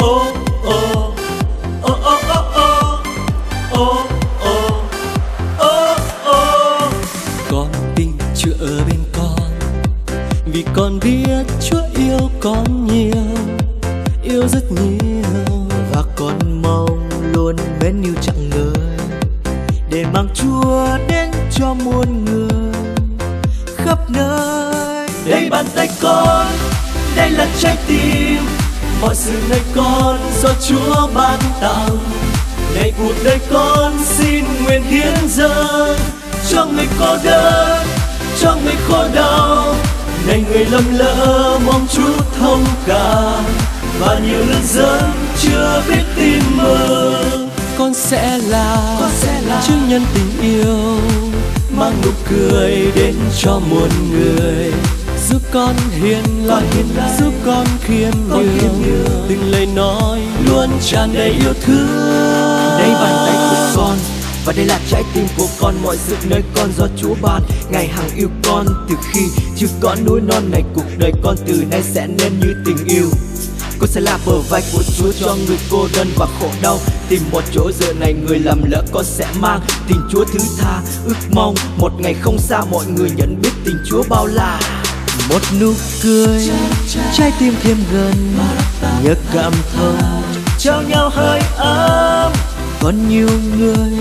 ô ô ô ô ô ô ô ô. Con tin Chúa ở bên con, vì con biết Chúa yêu con nhiều, yêu rất nhiều. Và con mong luôn mến yêu chẳng ngơi, để mang Chúa đến cho muôn người khắp nơi. Đây bàn tay con, đây là trái tim, mọi sự nơi con do Chúa ban tặng. Này cuộc đời con xin nguyện hiến dâng cho người cô đơn, cho người khổ đau. Này người lầm lỡ mong Chúa thông cảm, và nhiều lần dâng chưa biết tin mừng. Con sẽ là chứng nhân tình yêu, mang nụ cười đến cho muôn người. Giúp con hiền lành, giúp con khiêm nhường, từng lời nói luôn tràn đầy yêu thương. Đây bàn tay của con, và đây là trái tim của con. Mọi sự nơi con do Chúa ban, Ngài hằng yêu con từ khi chưa có núi non này. Cuộc đời con từ nay sẽ nên như tình yêu. Con sẽ là bờ vai của Chúa cho người cô đơn và khổ đau. Tìm một chỗ dựa này người lầm lỡ, con sẽ mang tình Chúa thứ tha. Ước mong một ngày không xa mọi người nhận biết tình Chúa bao la. Một nụ cười, trái tim thêm gần, nhớ cảm thông, trao nhau hơi ấm. còn nhiều người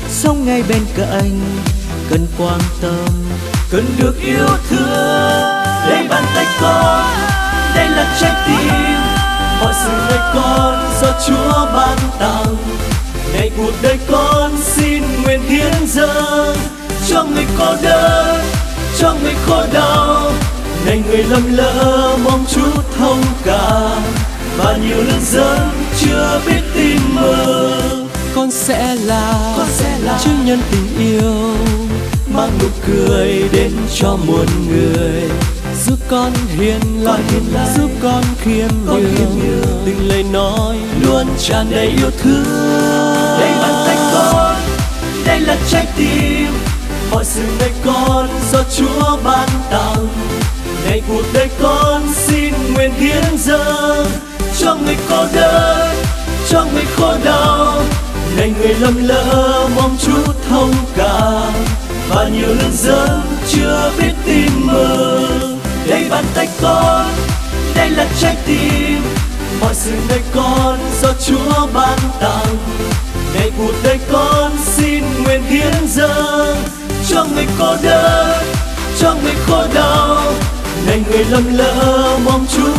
sống ngay bên cạnh, cần quan tâm, cần được yêu thương. Đây bàn tay con, đây là trái tim, mọi sự nơi con do Chúa ban tặng. Này cuộc đời con xin nguyện hiến dâng cho người cô đơn, cho người khổ đau. Này người lầm lỡ mong Chúa thông cảm, và nhiều lần dâng chưa biết tin mừng. Con sẽ là chứng nhân tình yêu, mang nụ cười đến cho muôn người. Giúp con hiền lành, giúp con khiêm nhường, từng lời nói luôn tràn đầy yêu thương. Đây bàn tay con, đây là trái tim, mọi sự nơi con do Chúa ban tặng. Này cuộc đời con xin nguyện hiến dâng cho người cô đơn, cho người khổ đau. Này người lầm lỡ mong Chúa thông cảm, và nhiều lần dâng chưa biết tin mừng. Đây bàn tay con, đây là trái tim, mọi sự nơi con do Chúa ban tặng. Này cuộc đời con xin nguyện hiến dâng cho người cô đơn, cho người khổ đau. Này người lầm lỡ mong Chúa